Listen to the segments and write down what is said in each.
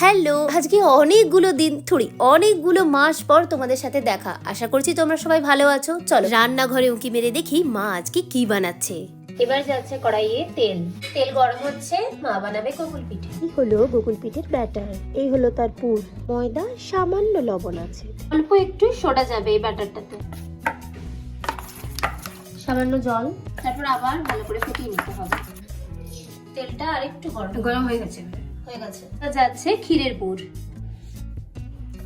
Hello, আজকে অনেকগুলো মাস পর তোমাদের সাথে দেখা। আশা করছি তোমরা সবাই ভালো আছো। চলো রান্নাঘরে উঁকি মেরে দেখি মা আজকে কি বানাচ্ছে। এবার যাচ্ছে কড়াইয়ে তেল গরম হচ্ছে। মা বানাবে গোকুল পিঠে। এই হলো গোকুল পিঠের ব্যাটার, এই হলো তার পুর। ময়দা, সামান্য লবণ আছে, অল্প একটু সোডা যাবে এই ব্যাটারটাতে, সামান্য জল, তারপর আবার ভালো করে ফুটিয়ে নিতে হবে। তেলটা আরেকটু গরম হয়ে গেছে। যাচ্ছে ক্ষীরের পুর।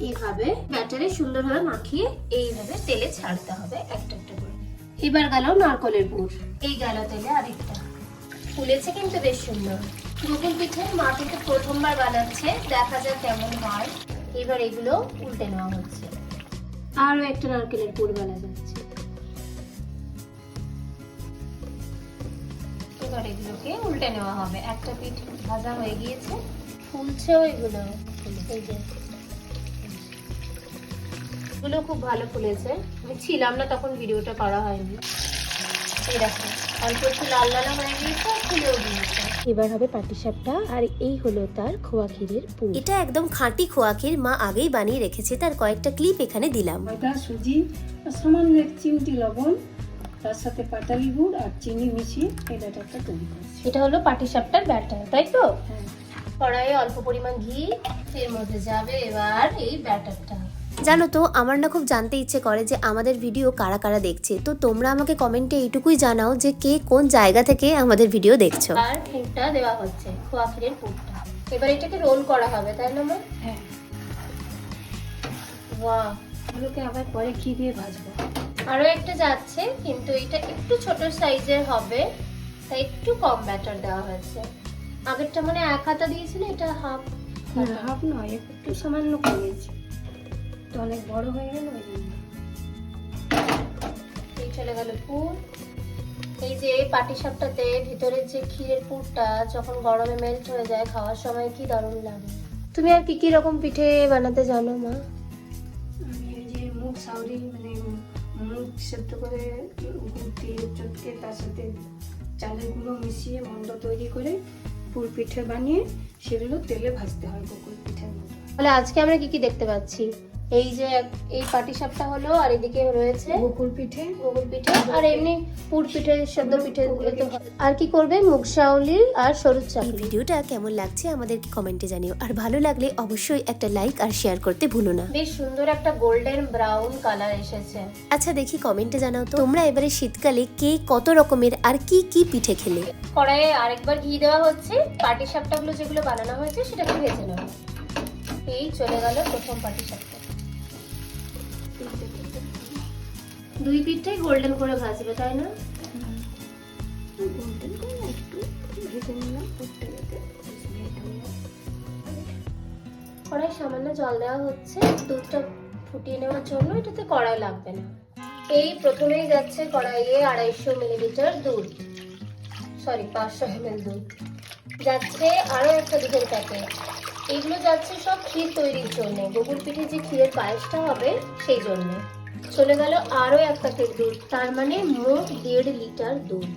এইভাবে ব্যাটারে সুন্দরভাবে মাখিয়ে এইভাবে তেলে ছাড়তে হবে একটা একটা করে। এবার গেল নারকলের পুর। এই গেল তেলে আরেকটা। ফুলেছে কিন্তু বেশ সুন্দর। গোকুল পিঠে মা কিন্তু প্রথমবার বানাচ্ছে, দেখা যাক কেমন হয়। এবার এগুলো উল্টে নেওয়া হচ্ছে। আরো একটা নারকেলের পুর বানা যাচ্ছে। এবার এগুলোকে উল্টে নেওয়া হবে। একটা পিঠ ভাজা হয়ে গিয়েছে, ফুলছেও এগুলো। এই যে এগুলো খুব ভালো ফুলেছে। আমি ছিলাম না তখন, ভিডিওটা করা হয়নি। এই দেখো অল্প একটু লাল লাল হয়ে গিয়েছে, ফুলেও দিয়েছে। এবার হবে পাটিসাপটা, আর এই হলো তার খোয়া ক্ষীরের পুর। এটা একদম খাঁটি খোয়া ক্ষীর, মা আগেই বানিয়ে রেখেছে। তার কয়েকটা ক্লিপ এখানে দিলাম। ময়দা, সুজি, সামান্য এক চিমটি লবণ, তার সাথে পাটালি গুড় আর চিনি মিশিয়ে এই ব্যাটারটা তৈরি করছি। এটা হলো পাটিসাপটার ব্যাটার, তাই তো? হ্যাঁ। কড়াইয়ে অল্প পরিমাণ ঘি, এর মধ্যে যাবে এবার এই ব্যাটারটা। জানো তো, আমার না খুব জানতে ইচ্ছে করে যে আমাদের ভিডিও কারা কারা দেখছে। তো তোমরা আমাকে কমেন্টে এইটুকুই জানাও যে কে কোন জায়গা থেকে আমাদের ভিডিও দেখছো। আর পুরটা দেওয়া হচ্ছে, খোয়া ক্ষীরের পুরটা। এবার এটাকে রোল করা হবে, তাই না মা? হ্যাঁ, বাহ, এগুলোকে আবার পরে ঘি দিয়ে ভাজবো। আরো একটা যাচ্ছে, কিন্তু এটা একটু ছোট সাইজের হবে, তাই একটু কম ব্যাটার দেওয়া হয়েছে। আগেরটা মানে এক হাতা দিয়েছিল, এটা হাফ। হাফ নয়, একটু সামান্য কমিয়েছি, তো অনেক বড় হয়ে গেল ওই জন্য। এই চলে গেল পুর। এই যে পাটিসাপটাতে ভিতরের যে ক্ষীরের পুরটা যখন গরমে মেল্ট হয়ে যায়, খাওয়ার সময় কি দারুণ লাগে। তুমি আর কি কি রকম পিঠে বানাতে জানো মা? আমি এই যে মুগ সাউরি, মানে মুগ সেদ্ধ করে গুড় দিয়ে চটকে তার সাথে চালের গুঁড়ো মিশিয়ে মন্ড তৈরি করে পুর পিঠে বানিয়ে সেগুলো তেলে ভাজতে হয় গোকুল পিঠের মতো। তাহলে আজকে আমরা কি কি দেখতে পাচ্ছি? এই যে এই পাটিসাপটা হলো, আর এদিকে রয়েছে গোকুল পিঠে, আর এমনি পুর পিঠে, সেদ্ধ পিঠে। আর কি করবে? মুগশাউলি আর সরু চাল। এই ভিডিওটা কেমন লাগছে আমাদেরকে কমেন্টে জানিও, আর ভালো লাগলে অবশ্যই একটা লাইক আর শেয়ার করতে ভুলো না। বেশ সুন্দর একটা গোল্ডেন ব্রাউন কালার এসেছে। আচ্ছা দেখি কমেন্টে জানাও তো তোমরা এবারে শীতকালে কে কত রকমের আর কি কি পিঠে খেলে। কড়াইয়ে আরেকবার ঘি দেওয়া হচ্ছে। পাটিসাপটাগুলো যেগুলো বানানো হয়েছে সেটাকে ভেজে নেওয়া। এই চলে গেল প্রথম পাটিসাপটা। দুই পিঠটাই গোল্ডেন করে ভাজবে, তাই না? গোল্ডেন করে একটু ভেজে নিলাম। কড়াই সামান্য জল দেওয়া হচ্ছে দুধটা ফুটিয়ে নেওয়ার জন্য। এটাতে কড়াই লাগবে না। এই প্রথমেই যাচ্ছে কড়াইয়ে 250 মিলিলিটার দুধ, সরি 500 ml দুধ যাচ্ছে। আরো একটা দুধের প্যাকেট। এগুলো যাচ্ছে সব ক্ষীর তৈরির জন্য, গোকুল পিঠে যে ক্ষীরের পায়েসটা হবে সেই জন্য। চলে গেল আরো এক প্যাকেট দুধ, তার মানে মোট 1.5 লিটার দুধ।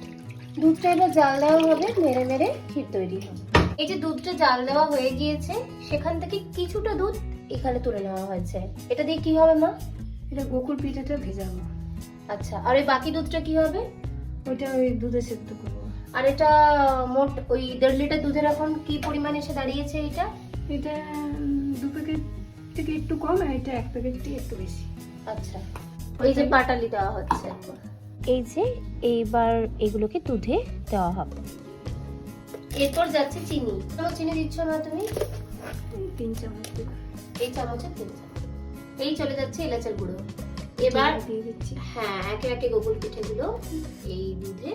দুধটা এবার জাল দেওয়া হবে, মেরে মেরে ক্ষীর তৈরি হবে। এই যে দুধটা জাল দেওয়া হয়ে গিয়েছে, সেখান থেকে কিছুটা দুধ এখানে তুলে নেওয়া হয়েছে। এটা দিয়ে কি হবে মা? এটা গোকুল পিঠাটা ভেজাবো। আচ্ছা, আর ওই বাকি দুধটা কি হবে? ওইটা ওই দুধে সেদ্ধ করবো। আর এটা মোট ওই 1.5 লিটার দুধের এখন কি পরিমাণ এসে দাঁড়িয়েছে এটা? এটা 2 প্যাকেট থেকে একটু কম, আর এটা 1 প্যাকেট থেকে একটু বেশি। আচ্ছা, ওই যে পাটালি দেওয়া হচ্ছে। এই যে এইবার এগুলোকে দুধে দেওয়া হবে। এরপর যাচ্ছে চিনি। কেমন চিনি দিচ্ছ না তুমি? 3 চামচ দেবো। এই চামচে 3 চামচ। এই চলে যাচ্ছে এলাচের গুঁড়ো। এবার দিয়ে দিচ্ছি। হ্যাঁ, একে একে গোকুল পিঠেগুলো এই দুধে।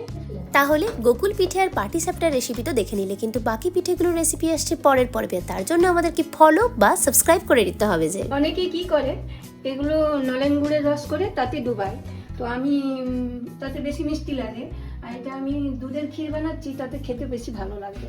তাহলে গোকুল পিঠে আর পাটিসাপটার রেসিপি তো দেখে নিলে, কিন্তু বাকি পিঠেগুলোর রেসিপি আসছে পরের পর্বে। তার জন্য আমাদেরকে ফলো বা সাবস্ক্রাইব করে দিতে হবে। যে অনেকে কি করে, এগুলো নলেন গুড়ের রস করে তাতে ডুবায়, তো আমি তাতে বেশি মিষ্টি লাগে। আর এটা আমি দুধের ক্ষীর বানাচ্ছি, তাতে খেতে বেশি ভালো লাগবে।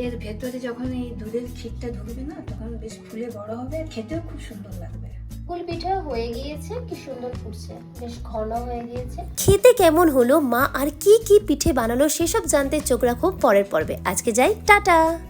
এর ভেতরে যখন এই দুধের ক্ষীরটা ঢুকবে না, তখন বেশ ফুলে বড় হবে, খেতেও খুব সুন্দর লাগবে। গোকুল পিঠে হয়ে গিয়েছে, কি সুন্দর ফুটছে, বেশ ঘন হয়ে গিয়েছে। খেতে কেমন হলো, মা আর কি কি পিঠে বানালো সেসব জানতে চোখ রাখো পরের পর্বে। আজকে যাই, টাটা।